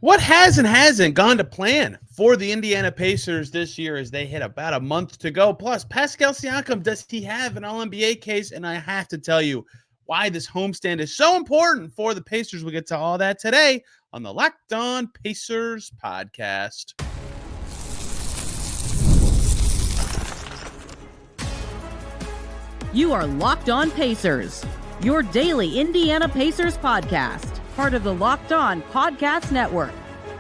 What has and hasn't gone to plan for the Indiana Pacers this year as they hit about a month to go? Plus, Pascal Siakam, does he have an All-NBA case? And I have to tell you why this homestand is so important for the Pacers. We'll get to all that today on the Locked On Pacers podcast. You are Locked On Pacers, your daily Indiana Pacers podcast. Part of the Locked On Podcast Network,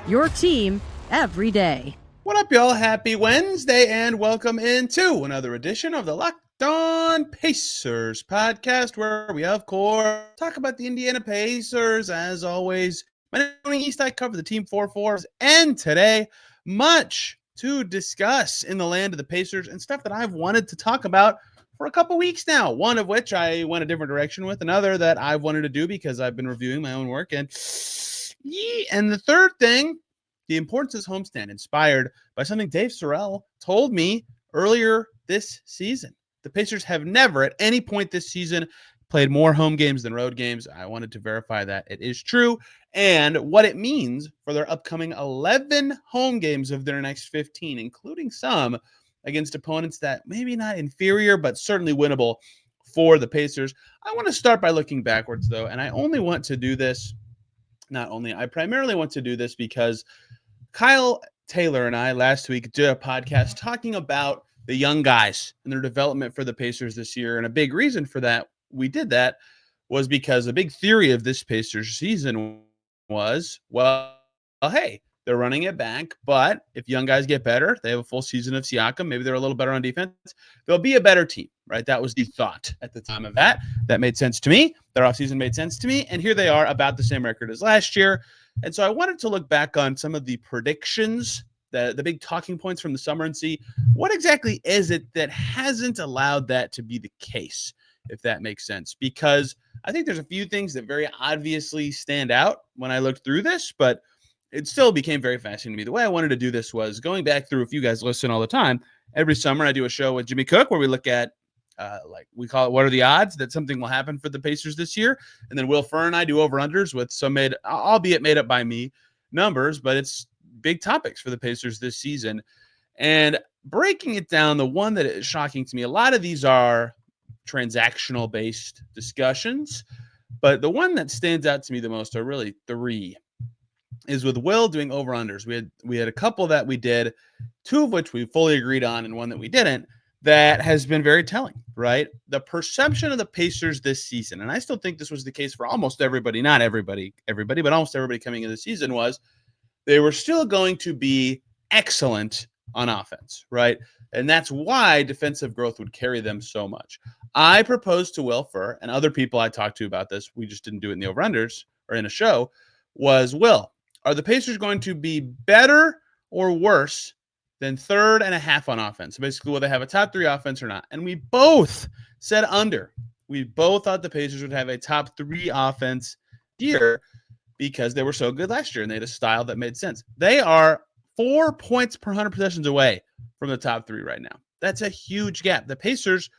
your team every day. What up, y'all? Happy Wednesday and welcome into another edition of the Locked On Pacers podcast, where we, of course, talk about the Indiana Pacers. As always, my name is East. I cover the Team 4-4s, and today, much to discuss in the land of the Pacers and stuff that I've wanted to talk about for a couple weeks now, one of which I went a different direction with, another that I've wanted to do because I've been reviewing my own work. And the third thing, the importance of this homestand, inspired by something Dave Sorrell told me earlier this season. The Pacers have never at any point this season played more home games than road games. I wanted to verify that it is true and what it means for their upcoming 11 home games of their next 15, including some against opponents that maybe not inferior, but certainly winnable for the Pacers. I want to start by looking backwards, though, and I primarily want to do this because Kyle Taylor and I last week did a podcast talking about the young guys and their development for the Pacers this year, and a big reason for that we did that was because a big theory of this Pacers season was, hey, they're running it back, but if young guys get better, they have a full season of Siakam, maybe they're a little better on defense, they'll be a better team, right? That was the thought at the time of that. That made sense to me. Their offseason made sense to me, and here they are, about the same record as last year. And so I wanted to look back on some of the predictions, the big talking points from the summer, and see what exactly is it that hasn't allowed that to be the case, if that makes sense. Because I think there's a few things that very obviously stand out when I looked through this, but it still became very fascinating to me. The way I wanted to do this was going back through, if you guys listen all the time, every summer I do a show with Jimmy Cook where we look at, we call it, what are the odds that something will happen for the Pacers this year? And then Will Furr and I do over-unders with some albeit made up by me, numbers, but it's big topics for the Pacers this season. And breaking it down, the one that is shocking to me, a lot of these are transactional-based discussions, but the one that stands out to me the most are really three. Is with Will doing over-unders. We had a couple that we did, two of which we fully agreed on and one that we didn't, that has been very telling, right? The perception of the Pacers this season, and I still think this was the case for almost everybody, not everybody, but almost everybody coming into the season, was they were still going to be excellent on offense, right? And that's why defensive growth would carry them so much. I proposed to Will Furr and other people I talked to about this, we just didn't do it in the over-unders or in a show, was, Will, are the Pacers going to be better or worse than third and a half on offense? So basically, will they have a top three offense or not? And we both said under. We both thought the Pacers would have a top three offense year because they were so good last year and they had a style that made sense. They are 4 points per 100 possessions away from the top three right now. That's a huge gap. The Pacers,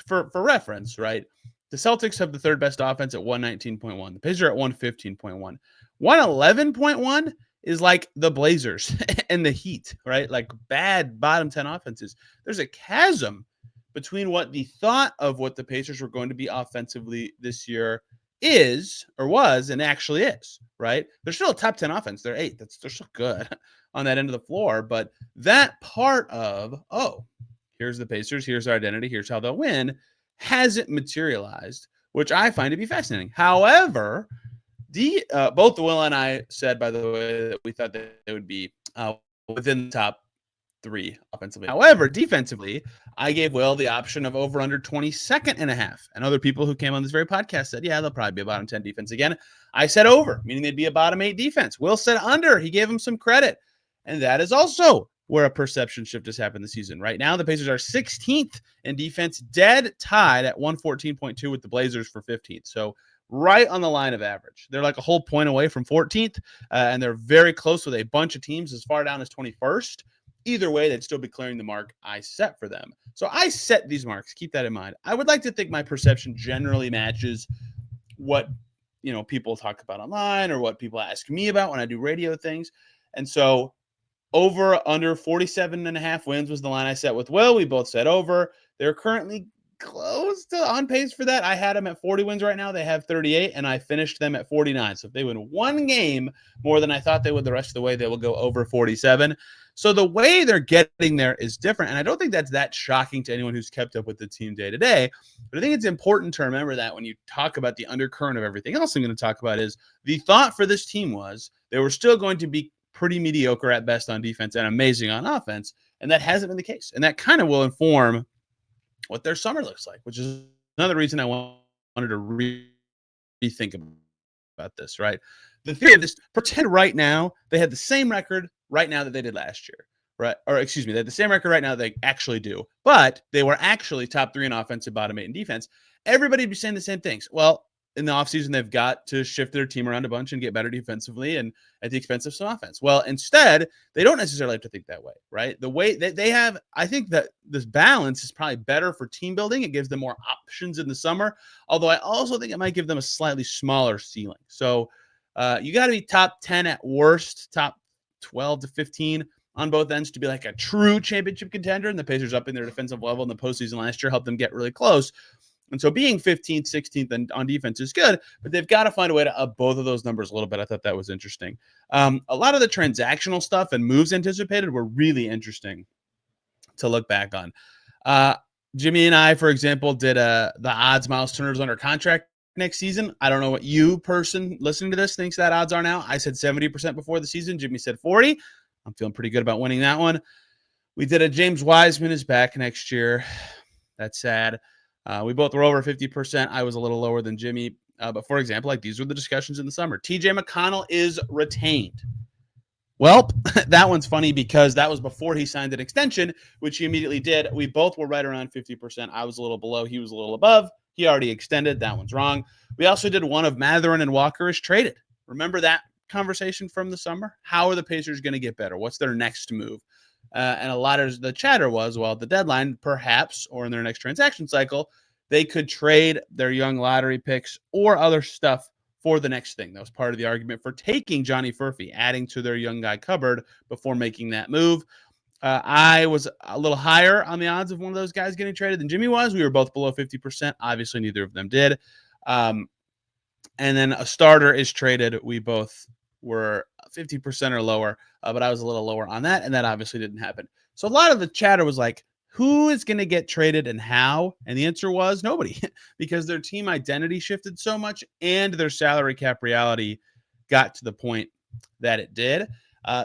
for reference, right? The Celtics have the third best offense at 119.1. The Pacers are at 115.1. 111.1 is like the Blazers and the Heat, right? Like bad bottom 10 offenses. There's a chasm between what the thought of what the Pacers were going to be offensively this year is or was and actually is, right? They're still a top 10 offense. They're 8th. They're still good on that end of the floor. But that part of, here's the Pacers, here's our identity, here's how they'll win, hasn't materialized, which I find to be fascinating. However, both Will and I said, by the way, that we thought that they would be within the top three offensively. However, defensively, I gave Will the option of over under 22nd and a half. And other people who came on this very podcast said, yeah, they'll probably be a bottom 10 defense again. I said over, meaning they'd be a bottom 8 defense. Will said under. He gave him some credit. And that is also where a perception shift has happened this season. Right now, the Pacers are 16th in defense, dead tied at 114.2 with the Blazers for 15th. So right on the line of average. They're like a whole point away from 14th, and they're very close with a bunch of teams as far down as 21st. Either way, they'd still be clearing the mark I set for them. So I set these marks. Keep that in mind. I would like to think my perception generally matches what people talk about online or what people ask me about when I do radio things. And so under 47.5 wins was the line I set with Will. We both said over. They're currently close to on pace for that. I had them at 40 wins right now. They have 38, and I finished them at 49. So if they win one game more than I thought they would the rest of the way, they will go over 47. So the way they're getting there is different, and I don't think that's that shocking to anyone who's kept up with the team day to day. But I think it's important to remember that when you talk about the undercurrent of everything else I'm going to talk about is the thought for this team was they were still going to be pretty mediocre at best on defense and amazing on offense, and that hasn't been the case. And that kind of will inform what their summer looks like, which is another reason I wanted to rethink about this, right? The theory of this, pretend right now they had the same record right now that they did last year, right? Or excuse me, they had the same record right now that they actually do, but they were actually top 3 in offense and bottom 8 in defense. Everybody'd be saying the same things. Well, in the offseason, they've got to shift their team around a bunch and get better defensively and at the expense of some offense. Well, instead, they don't necessarily have to think that way, right? The way that they have, I think that this balance is probably better for team building. It gives them more options in the summer, although I also think it might give them a slightly smaller ceiling. So you got to be top 10 at worst, top 12 to 15 on both ends to be like a true championship contender. And the Pacers up in their defensive level in the postseason last year helped them get really close. And so being 15th, 16th on defense is good, but they've got to find a way to up both of those numbers a little bit. I thought that was interesting. A lot of the transactional stuff and moves anticipated were really interesting to look back on. Jimmy and I, for example, did the odds Myles Turner's under contract next season. I don't know what you person listening to this thinks that odds are now. I said 70% before the season. Jimmy said 40. I'm feeling pretty good about winning that one. We did a James Wiseman is back next year. That's sad. We both were over 50%. I was a little lower than Jimmy. But for example, like these were the discussions in the summer. TJ McConnell is retained. Well, that one's funny because that was before he signed an extension, which he immediately did. We both were right around 50%. I was a little below. He was a little above. He already extended. That one's wrong. We also did one of Mathurin and Walker is traded. Remember that conversation from the summer? How are the Pacers going to get better? What's their next move? And a lot of the chatter was, well, at the deadline, perhaps, or in their next transaction cycle, they could trade their young lottery picks or other stuff for the next thing. That was part of the argument for taking Johnny Furphy, adding to their young guy cupboard before making that move. I was a little higher on the odds of one of those guys getting traded than Jimmy was. We were both below 50%. Obviously, neither of them did. And then a starter is traded. We both were 50% or lower, but I was a little lower on that, and that obviously didn't happen. So a lot of the chatter was like, who is going to get traded and how? And the answer was nobody, because their team identity shifted so much and their salary cap reality got to the point that it did.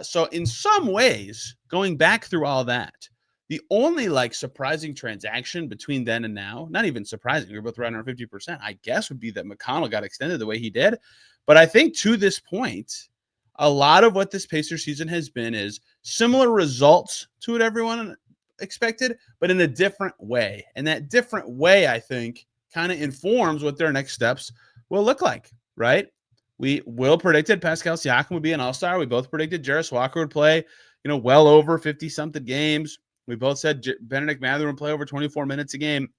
So in some ways, going back through all that, the only surprising transaction between then and now, not even surprising, we were both right around 50%, I guess, would be that McConnell got extended the way he did. But I think to this point, a lot of what this Pacers season has been is similar results to what everyone expected, but in a different way. And that different way, I think, kind of informs what their next steps will look like, right? Will predicted Pascal Siakam would be an all-star. We both predicted Jarris Walker would play, well over 50-something games. We both said Bennedict Mathurin would play over 24 minutes a game,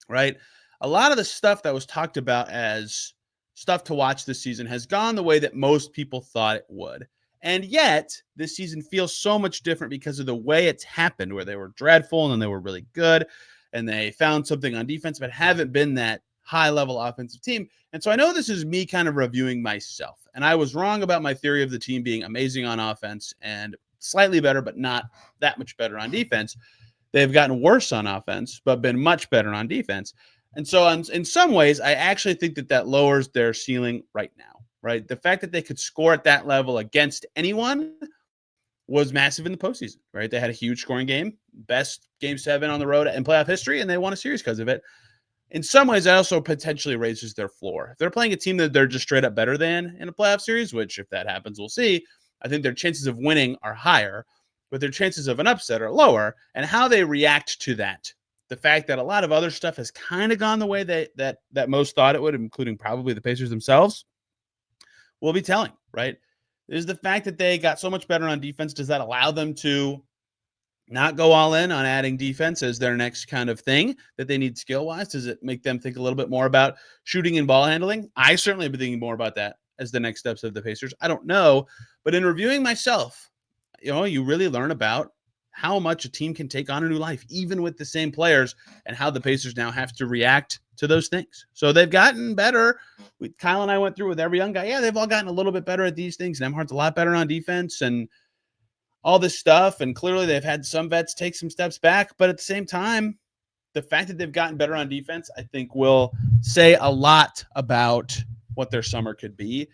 right? A lot of the stuff that was talked about as stuff to watch this season has gone the way that most people thought it would. And yet, this season feels so much different because of the way it's happened, where they were dreadful and then they were really good, and they found something on defense, but haven't been that high-level offensive team. And so I know this is me kind of reviewing myself, and I was wrong about my theory of the team being amazing on offense and slightly better, but not that much better on defense. They've gotten worse on offense, but been much better on defense. And so in some ways, I actually think that lowers their ceiling right now. Right, the fact that they could score at that level against anyone was massive in the postseason. Right, they had a huge scoring game, best Game 7 on the road in playoff history, and they won a series because of it. In some ways, it also potentially raises their floor. If they're playing a team that they're just straight up better than in a playoff series, which if that happens, we'll see. I think their chances of winning are higher, but their chances of an upset are lower. And how they react to that, the fact that a lot of other stuff has kind of gone the way that most thought it would, including probably the Pacers themselves, will be telling, right? Is the fact that they got so much better on defense, does that allow them to not go all in on adding defense as their next kind of thing that they need skill-wise? Does it make them think a little bit more about shooting and ball handling? I certainly have been thinking more about that as the next steps of the Pacers. I don't know, but in reviewing myself, you really learn about how much a team can take on a new life, even with the same players, and how the Pacers now have to react to those things. So they've gotten better. Kyle and I went through with every young guy. Yeah, they've all gotten a little bit better at these things. Nemhard's a lot better on defense and all this stuff. And clearly they've had some vets take some steps back. But at the same time, the fact that they've gotten better on defense, I think, will say a lot about what their summer could be.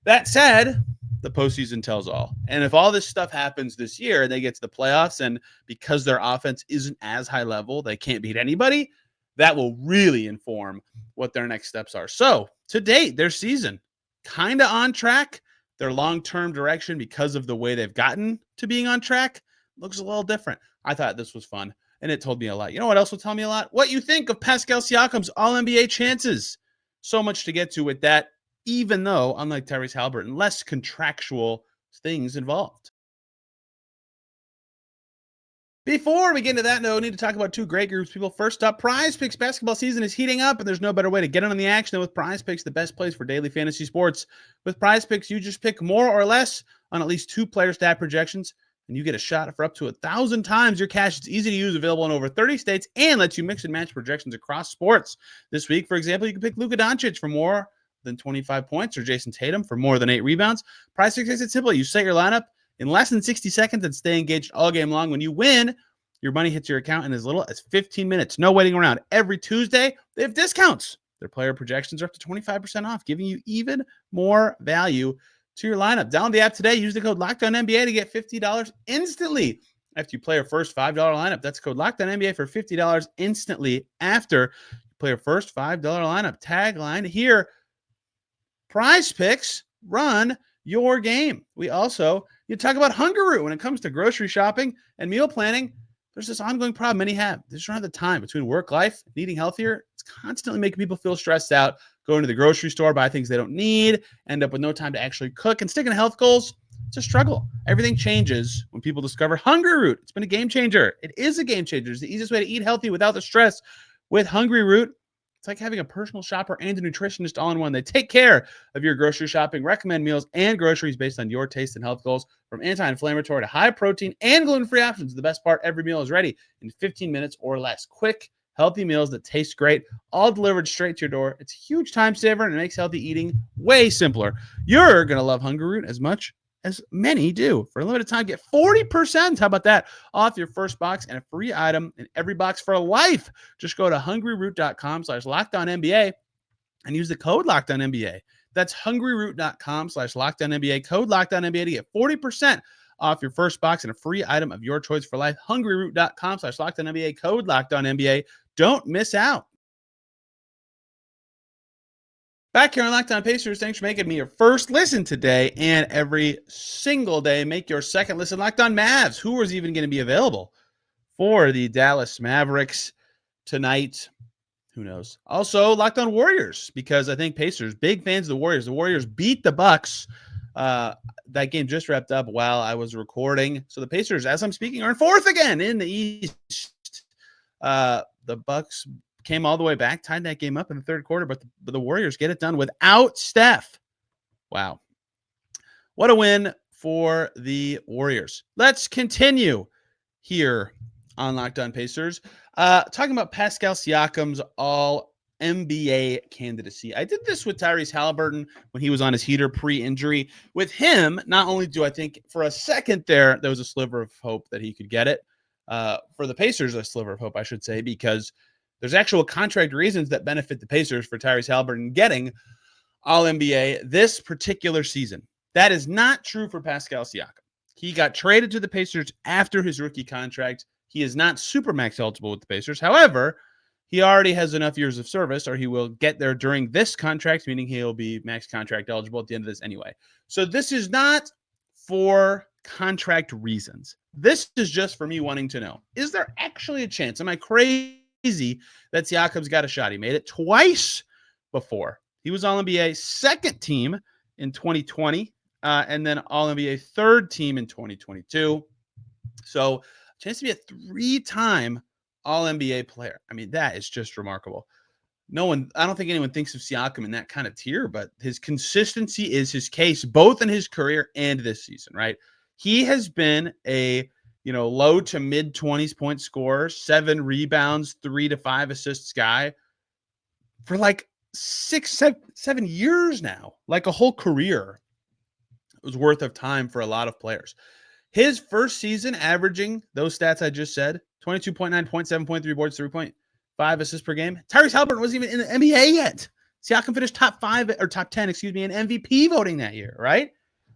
That said, the postseason tells all. And if all this stuff happens this year and they get to the playoffs, and because their offense isn't as high level, they can't beat anybody, that will really inform what their next steps are. So to date, their season kind of on track. Their long-term direction, because of the way they've gotten to being on track, looks a little different. I thought this was fun, and it told me a lot. You know what else will tell me a lot? What you think of Pascal Siakam's All-NBA chances. So much to get to with that, even though, unlike Tyrese Haliburton, less contractual things involved. Before we get into that, though, we need to talk about two great groups. People, first up, Prizepicks basketball season is heating up, and there's no better way to get in on the action than with Prizepicks, the best place for daily fantasy sports. With Prizepicks, you just pick more or less on at least 2 player stat projections, and you get a shot for up to 1,000 times your cash. It's easy to use, available in over 30 states, and lets you mix and match projections across sports. This week, for example, you can pick Luka Doncic for more than 25 points or Jason Tatum for more than 8 rebounds. Prizepicks makes it simple. You set your lineup in less than 60 seconds and stay engaged all game long. When you win, your money hits your account in as little as 15 minutes. No waiting around. Every Tuesday, they have discounts. Their player projections are up to 25% off, giving you even more value to your lineup. Download the app today. Use the code LOCKEDONNBA to get $50 instantly after you play your first $5 lineup. That's code LOCKEDONNBA for $50 instantly after you play your first $5 lineup. Tagline here, Prizepicks, run your game. We also need to talk about Hungryroot when it comes to grocery shopping and meal planning. There's this ongoing problem many have. They just don't have the time between work life and eating healthier. It's constantly making people feel stressed out, going to the grocery store, buy things they don't need, end up with no time to actually cook, and sticking to health goals. It's a struggle. Everything changes when people discover Hungryroot. It's been a game changer. It is a game changer. It's the easiest way to eat healthy without the stress. With Hungryroot, it's like having a personal shopper and a nutritionist all in one. They take care of your grocery shopping, recommend meals and groceries based on your taste and health goals, from anti-inflammatory to high protein and gluten-free options. The best part, every meal is ready in 15 minutes or less. Quick, healthy meals that taste great, all delivered straight to your door. It's a huge time saver, and it makes healthy eating way simpler. You're going to love Hungryroot as much as many do. For a limited time, get 40%. How about that? Off your first box and a free item in every box for life. Just go to hungryroot.com/LockedOnNBA and use the code LockedOnNBA. That's hungryroot.com/LockedOnNBA. Code LockedOnNBA to get 40% off your first box and a free item of your choice for life. Hungryroot.com/LockedOnNBA. Code LockedOnNBA. Don't miss out. Back here on Locked On Pacers, thanks for making me your first listen today and every single day. Make your second listen Locked On Mavs. Who is even going to be available for the Dallas Mavericks tonight? Who knows? Also, Locked On Warriors, because I think Pacers, big fans of the Warriors. The Warriors beat the Bucks. That game just wrapped up while I was recording. So the Pacers, as I'm speaking, are in fourth again in the East. The Bucks came all the way back, tied that game up in the third quarter, but the Warriors get it done without Steph. Wow. What a win for the Warriors. Let's continue here on Locked On Pacers. Talking about Pascal Siakam's All-NBA candidacy. I did this with Tyrese Haliburton when he was on his heater pre-injury. With him, not only do I think for a second there was a sliver of hope that he could get it. For the Pacers, a sliver of hope, I should say, because there's actual contract reasons that benefit the Pacers for Tyrese Haliburton getting All-NBA this particular season. That is not true for Pascal Siakam. He got traded to the Pacers after his rookie contract. He is not Supermax eligible with the Pacers. However, he already has enough years of service, or he will get there during this contract, meaning he'll be max contract eligible at the end of this anyway. So this is not for contract reasons. This is just for me wanting to know, is there actually a chance? Am I crazy that Siakam's got a shot? He made it twice before. He was All-NBA second team in 2020, and then All-NBA third team in 2022. So chance to be a 3-time All-NBA player. I mean, that is just remarkable. I don't think anyone thinks of Siakam in that kind of tier, but his consistency is his case, both in his career and this season, right? He has been a, low to mid 20s point scorer, 7 rebounds, 3 to 5 assists guy for like 7 years now, like a whole career. It was worth of time for a lot of players. His first season averaging those stats I just said, 22.9 points, 7.3 boards, 3.5 assists per game. Tyrese Haliburton wasn't even in the NBA yet. Siakam finished top 10, in MVP voting that year, right?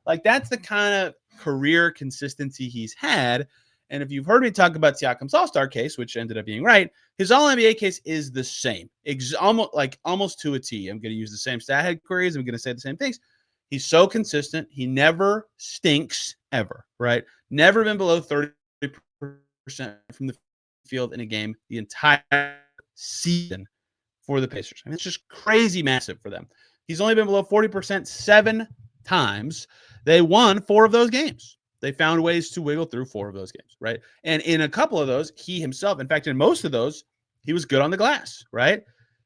Like, that's the kind of career consistency he's had. And if you've heard me talk about Siakam's All-Star case, which ended up being right, his All-NBA case is the same, almost to a T. I'm going to use the same stat head queries. I'm going to say the same things. He's so consistent. He never stinks ever, right? Never been below 30% from the field in a game the entire season for the Pacers. I mean, it's just crazy massive for them. He's only been below 40% 7 times. They won 4 of those games. They found ways to wiggle through 4 of those games, right? And in a couple of those, he himself, in fact, in most of those, he was good on the glass, right?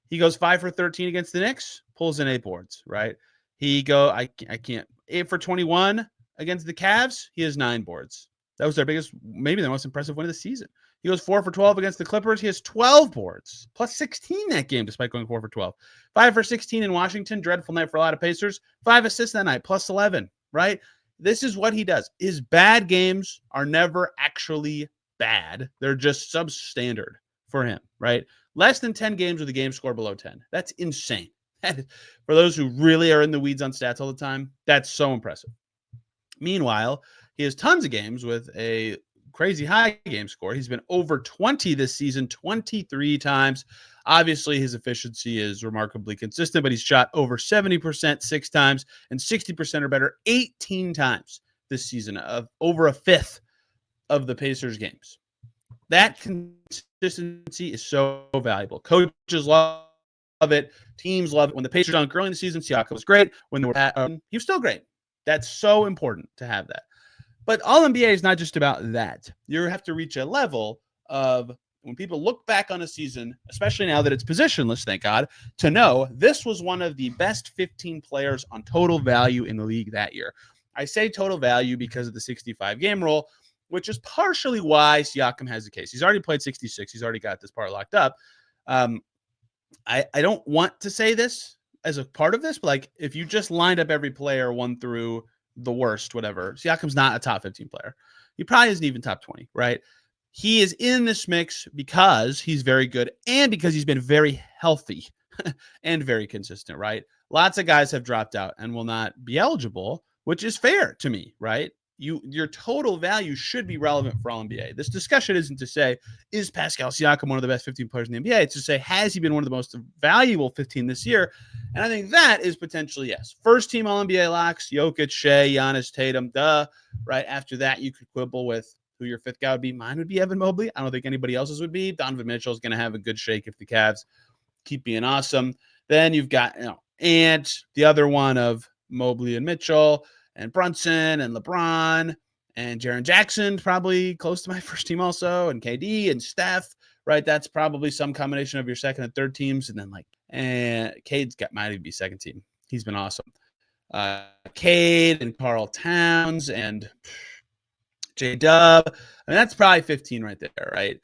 He goes 5 for 13 against the Knicks, pulls in 8 boards, right? I can't, 8 for 21 against the Cavs, he has 9 boards. That was their biggest, maybe their most impressive win of the season. He goes 4 for 12 against the Clippers. He has 12 boards, plus 16 that game, despite going 4 for 12. 5 for 16 in Washington. Dreadful night for a lot of Pacers. 5 assists that night, plus 11, right? This is what he does. His bad games are never actually bad. They're just substandard for him, right? Less than 10 games with a game score below 10. That's insane. For those who really are in the weeds on stats all the time, that's so impressive. Meanwhile, he has tons of games with a crazy high game score. He's been over 20 this season, 23 times. Obviously, his efficiency is remarkably consistent, but he's shot over 70% 6 times and 60% or better 18 times this season, of over a fifth of the Pacers games. That consistency is so valuable. Coaches love it. Teams love it. When the Pacers done early in the season, Siakam was great. When they were he was still great. That's so important to have that. But All-NBA is not just about that. You have to reach a level of, when people look back on a season, especially now that it's positionless, thank God, to know this was one of the best 15 players on total value in the league that year. I say total value because of the 65-game rule, which is partially why Siakam has a case. He's already played 66. He's already got this part locked up. I don't want to say this as a part of this, but like, if you just lined up every player 1 through the worst, whatever, Siakam's not a top 15 player. He probably isn't even top 20, right? He is in this mix because he's very good and because he's been very healthy and very consistent, right? Lots of guys have dropped out and will not be eligible, which is fair to me, right? Your total value should be relevant for All-NBA. This discussion isn't to say, is Pascal Siakam one of the best 15 players in the NBA? It's to say, has he been one of the most valuable 15 this year? And I think that is potentially yes. First team All-NBA locks, Jokic, Shea, Giannis, Tatum, right? After that, you could quibble with who your 5th guy would be. Mine would be Evan Mobley. I don't think anybody else's would be. Donovan Mitchell is going to have a good shake if the Cavs keep being awesome. Then you've got, Ant, the other one of Mobley and Mitchell, and Brunson and LeBron and Jaren Jackson, probably close to my first team also, and KD and Steph, right? That's probably some combination of your second and third teams. And then Cade's might even be second team. He's been awesome. Cade and Karl Towns and J-Dub. I mean, that's probably 15 right there, right?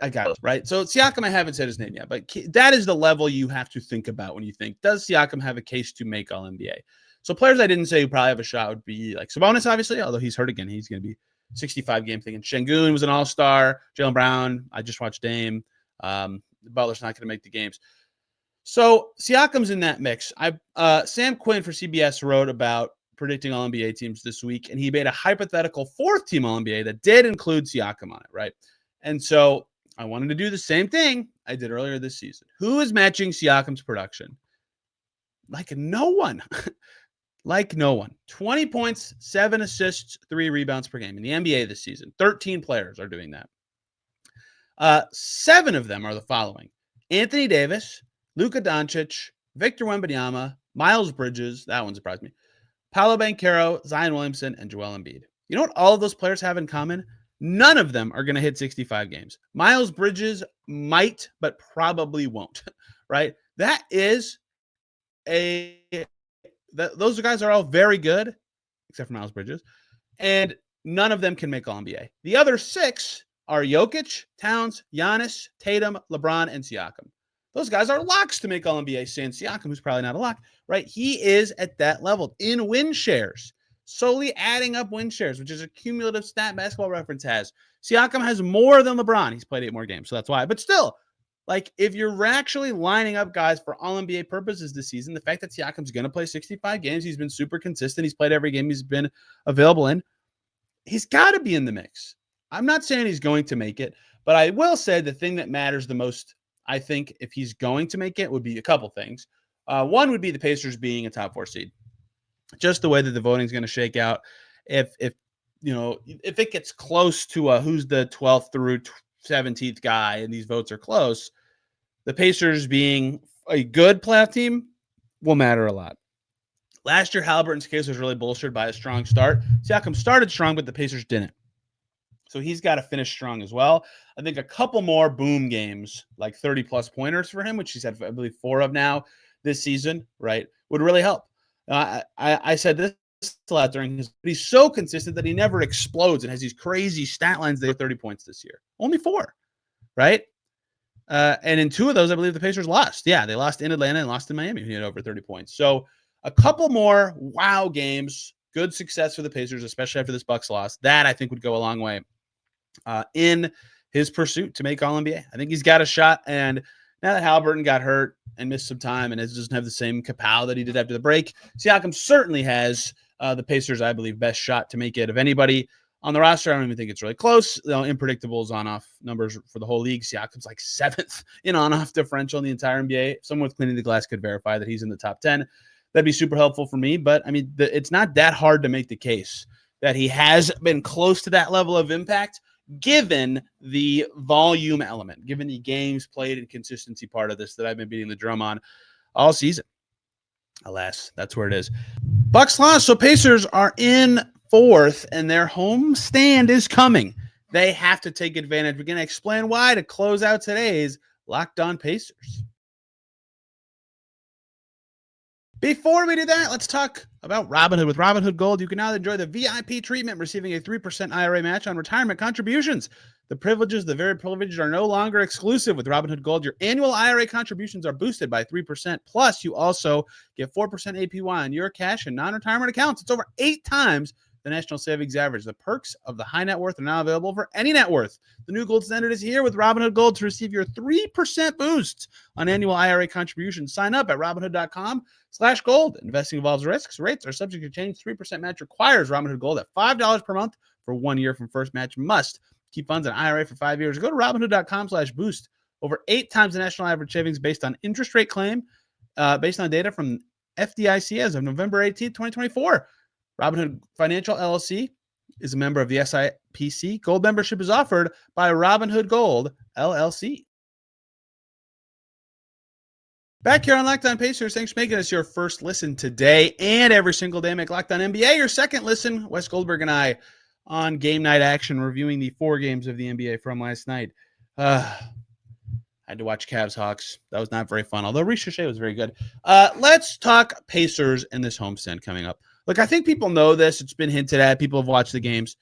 I got it, right? So Siakam, I haven't said his name yet, but that is the level you have to think about when you think, does Siakam have a case to make All-NBA? So players I didn't say who probably have a shot would be like Sabonis, obviously, although he's hurt again. He's going to be 65-game thing. And Şengün was an all-star. Jaylen Brown, I just watched Dame. Butler's not going to make the games. So Siakam's in that mix. Sam Quinn for CBS wrote about predicting All-NBA teams this week, and he made a hypothetical 4th-team All-NBA that did include Siakam on it, right? And so I wanted to do the same thing I did earlier this season. Who is matching Siakam's production? Like no one. Like no one. 20 points, 7 assists, 3 rebounds per game in the NBA this season. 13 players are doing that. 7 of them are the following: Anthony Davis, Luka Doncic, Victor Wembanyama, Miles Bridges, that one surprised me, Paolo Banchero, Zion Williamson, and Joel Embiid. You know what all of those players have in common? None of them are going to hit 65 games. Miles Bridges might, but probably won't, right? Those guys are all very good, except for Miles Bridges, and none of them can make All-NBA. The other 6 are Jokic, Towns, Giannis, Tatum, LeBron, and Siakam. Those guys are locks to make All-NBA. Saying Siakam, who's probably not a lock, right? He is at that level in win shares, solely adding up win shares, which is a cumulative stat Basketball Reference has. Siakam has more than LeBron. He's played 8 more games, so that's why. But still, like, if you're actually lining up guys for All-NBA purposes this season, the fact that Siakam's going to play 65 games, he's been super consistent. He's played every game he's been available in. He's got to be in the mix. I'm not saying he's going to make it, but I will say the thing that matters the most, I think, if he's going to make it, would be a couple things. One would be the Pacers being a top 4 seed. Just the way that the voting is going to shake out. If it gets close to who's the 12th through 17th guy and these votes are close, the Pacers being a good playoff team will matter a lot. Last year, Haliburton's case was really bolstered by a strong start. Siakam started strong, but the Pacers didn't. So he's got to finish strong as well. I think a couple more boom games, like 30-plus pointers for him, which he's had, I believe, 4 of now this season, right, would really help. I said this a lot during his, but he's so consistent that he never explodes and has these crazy stat lines. They have 30 points this year. Only 4, right? And in 2 of those, I believe the Pacers lost. Yeah, they lost in Atlanta and lost in Miami. He had over 30 points. So a couple more wow games, good success for the Pacers, especially after this Bucks loss. That I think would go a long way in his pursuit to make All-NBA. I think he's got a shot. And now that Haliburton got hurt and missed some time and doesn't have the same kapow that he did after the break, Siakam certainly has the Pacers, I believe, best shot to make it of anybody on the roster. I don't even think it's really close. Unpredictables on-off numbers for the whole league. Siakam's like 7th in on-off differential in the entire NBA. Someone with Cleaning the Glass could verify that he's in the top 10. That'd be super helpful for me. But, I mean, it's not that hard to make the case that he has been close to that level of impact, given the volume element, given the games played and consistency part of this that I've been beating the drum on all season. Alas, that's where it is. Bucks lost, so Pacers are in 4th, and their home stand is coming. They have to take advantage. We're going to explain why to close out today's Locked On Pacers. Before we do that, let's talk about Robinhood. With Robinhood Gold, you can now enjoy the VIP treatment, receiving a 3% IRA match on retirement contributions. The very privileged, are no longer exclusive. With Robinhood Gold, your annual IRA contributions are boosted by 3%. Plus, you also get 4% APY on your cash and non-retirement accounts. It's over 8 times the national savings average. The perks of the high net worth are now available for any net worth. The new gold standard is here with Robinhood Gold to receive your 3% boost on annual IRA contributions. Sign up at Robinhood.com/gold. Investing involves risks. Rates are subject to change. 3% match requires Robinhood Gold at $5 per month for 1 year from first match. Must keep funds in IRA for 5 years. Go to Robinhood.com/boost. Over 8 times the national average savings based on interest rate claim, based on data from FDIC as of November 18th, 2024. Robinhood Financial LLC is a member of the SIPC. Gold membership is offered by Robinhood Gold LLC. Back here on Locked On Pacers, thanks for making us your first listen today and every single day. Make Locked On NBA your second listen. Wes Goldberg and I on game night action, reviewing the 4 games of the NBA from last night. I had to watch Cavs Hawks. That was not very fun, although Ricochet was very good. Let's talk Pacers and this homestand coming up. Look, I think people know this. It's been hinted at. People have watched the games.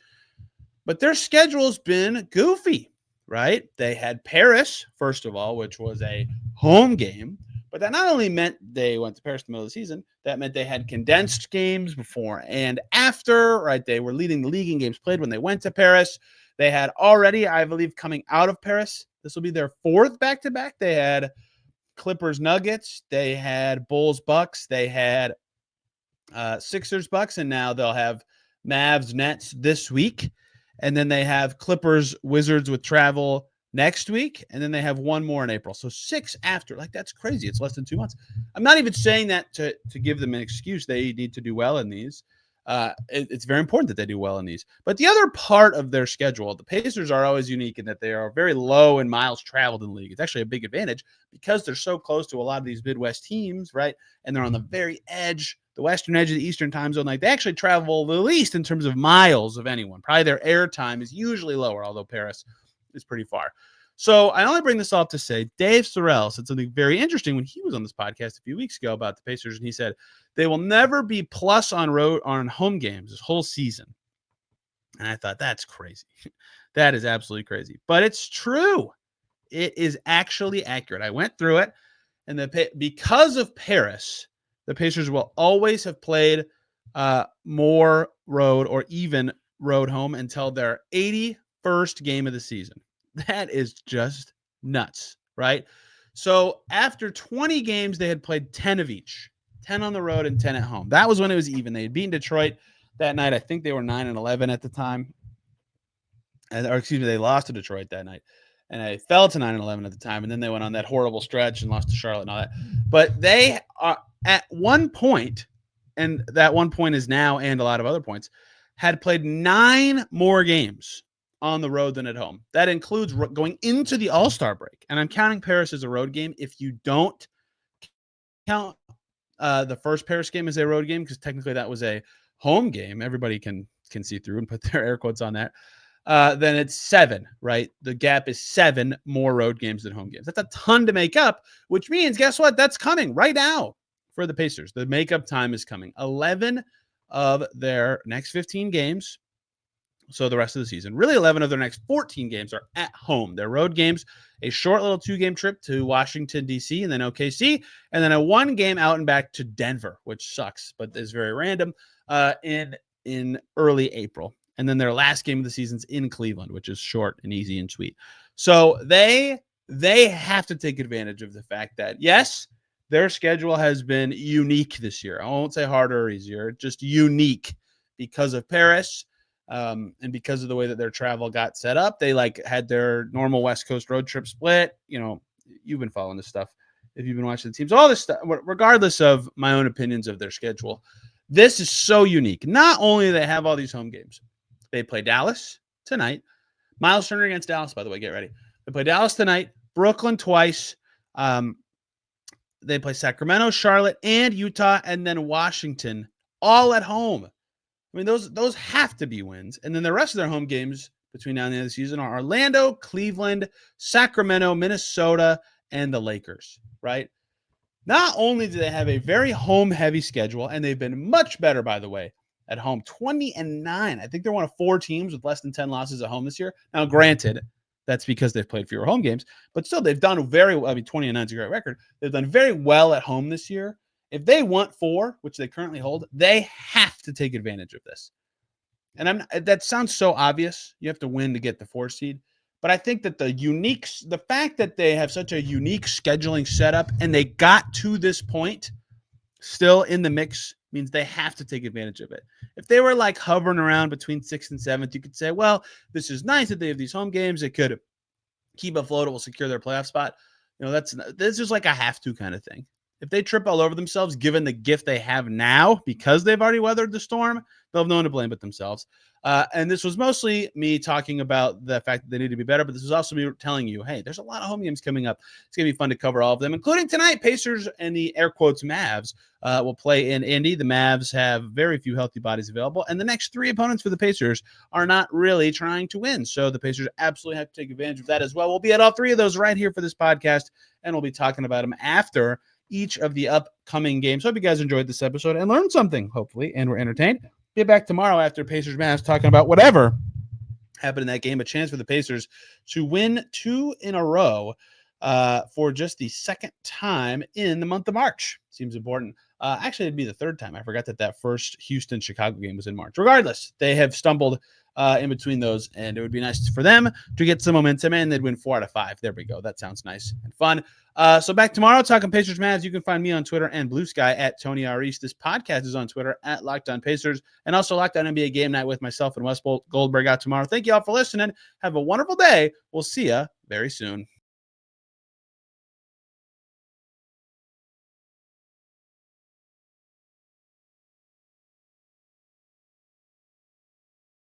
But their schedule's been goofy, right? They had Paris, first of all, which was a home game. But that not only meant they went to Paris in the middle of the season, that meant they had condensed games before and after, right? They were leading the league in games played when they went to Paris. They had already, I believe, coming out of Paris, this will be their 4th back-to-back. They had Clippers Nuggets. They had Bulls Bucks. They had Sixers Bucks, and now they'll have Mavs Nets this week. And then they have Clippers Wizards with travel next week, and then they have 1 more in April. So 6 after. Like, that's crazy. It's less than 2 months. I'm not even saying that to give them an excuse. They need to do well in these. It's very important that they do well in these. But the other part of their schedule, the Pacers are always unique in that they are very low in miles traveled in the league. It's actually a big advantage because they're so close to a lot of these Midwest teams, right? And they're on the very edge the western edge of the eastern time zone. Like, they actually travel the least in terms of miles of anyone. Probably their air time is usually lower, although Paris is pretty far. So I only bring this up to say Dave Sorrell said something very interesting when he was on this podcast a few weeks ago about the Pacers, and he said they will never be plus on home games this whole season. And I thought, that's crazy. That is absolutely crazy. But it's true. It is actually accurate. I went through it, and because of Paris, the Pacers will always have played more road or even road home until their 81st game of the season. That is just nuts, right? So after 20 games, they had played 10 of each, 10 on the road and 10 at home. That was when it was even. They had beaten Detroit that night. I think they were 9-11 at the time. They lost to Detroit that night. And they fell to 9-11 at the time. And then they went on that horrible stretch and lost to Charlotte and all that. But they are at one point, and that one point is now and a lot of other points, had played 9 more games on the road than at home. That includes going into the All-Star break. And I'm counting Paris as a road game. If you don't count the first Paris game as a road game, because technically that was a home game, everybody can see through and put their air quotes on that, then it's 7, right? The gap is 7 more road games than home games. That's a ton to make up, which means, guess what? That's coming right now for the Pacers. The makeup time is coming. 11 of their next 15 games, so the rest of the season, really 11 of their next 14 games are at home. They're road games, a short little 2-game trip to Washington, D.C., and then OKC, and then a 1-game out and back to Denver, which sucks, but is very random, in early April. And then their last game of the season's in Cleveland, which is short and easy and sweet. So they have to take advantage of the fact that, yes, their schedule has been unique this year. I won't say harder or easier, just unique because of Paris. And because of the way that their travel got set up, they had their normal West Coast road trip split. You've been following this stuff if you've been watching the teams, all this stuff, regardless of my own opinions of their schedule. This is so unique. Not only do they have all these home games, they play Dallas tonight. Myles Turner against Dallas, by the way, get ready. They play Dallas tonight, Brooklyn twice. They play Sacramento, Charlotte, and Utah, and then Washington, all at home. I mean, those have to be wins. And then the rest of their home games between now and the end of the season are Orlando, Cleveland, Sacramento, Minnesota, and the Lakers, right? Not only do they have a very home-heavy schedule, and they've been much better, by the way, at home, 20-9. I think they're one of 4 teams with less than 10 losses at home this year. Now, granted, that's because they've played fewer home games, but still, they've done very well. I mean, 20-9 is a great record. They've done very well at home this year. If they want 4, which they currently hold, they have to take advantage of this. And that sounds so obvious. You have to win to get the 4 seed. But I think that the fact that they have such a unique scheduling setup and they got to this point still in the mix means they have to take advantage of it. If they were hovering around between 6th and 7th, you could say, well, this is nice that they have these home games. It could keep afloat. It will secure their playoff spot. This is like a have to kind of thing. If they trip all over themselves, given the gift they have now, because they've already weathered the storm, they'll have no one to blame but themselves. And this was mostly me talking about the fact that they need to be better, but this was also me telling you, hey, there's a lot of home games coming up. It's going to be fun to cover all of them, including tonight. Pacers and the air quotes Mavs will play in Indy. The Mavs have very few healthy bodies available, and the next 3 opponents for the Pacers are not really trying to win. So the Pacers absolutely have to take advantage of that as well. We'll be at all 3 of those right here for this podcast, and we'll be talking about them after each of the upcoming games. Hope you guys enjoyed this episode and learned something, hopefully, and were entertained. Get back tomorrow after Pacers Mavs talking about whatever happened in that game. A chance for the Pacers to win 2 in a row for just the 2nd time in the month of March. Seems important. Actually, it'd be the 3rd time. I forgot that first Houston-Chicago game was in March. Regardless, they have stumbled in between those, and it would be nice for them to get some momentum, and they'd win 4 out of 5. There we go. That sounds nice and fun. So back tomorrow, talking Pacers Mavs. You can find me on Twitter and Blue Sky at Tony R. East. This podcast is on Twitter at Locked On Pacers, and also Locked On NBA Game Night with myself and Wes Goldberg out tomorrow. Thank you all for listening. Have a wonderful day. We'll see you very soon.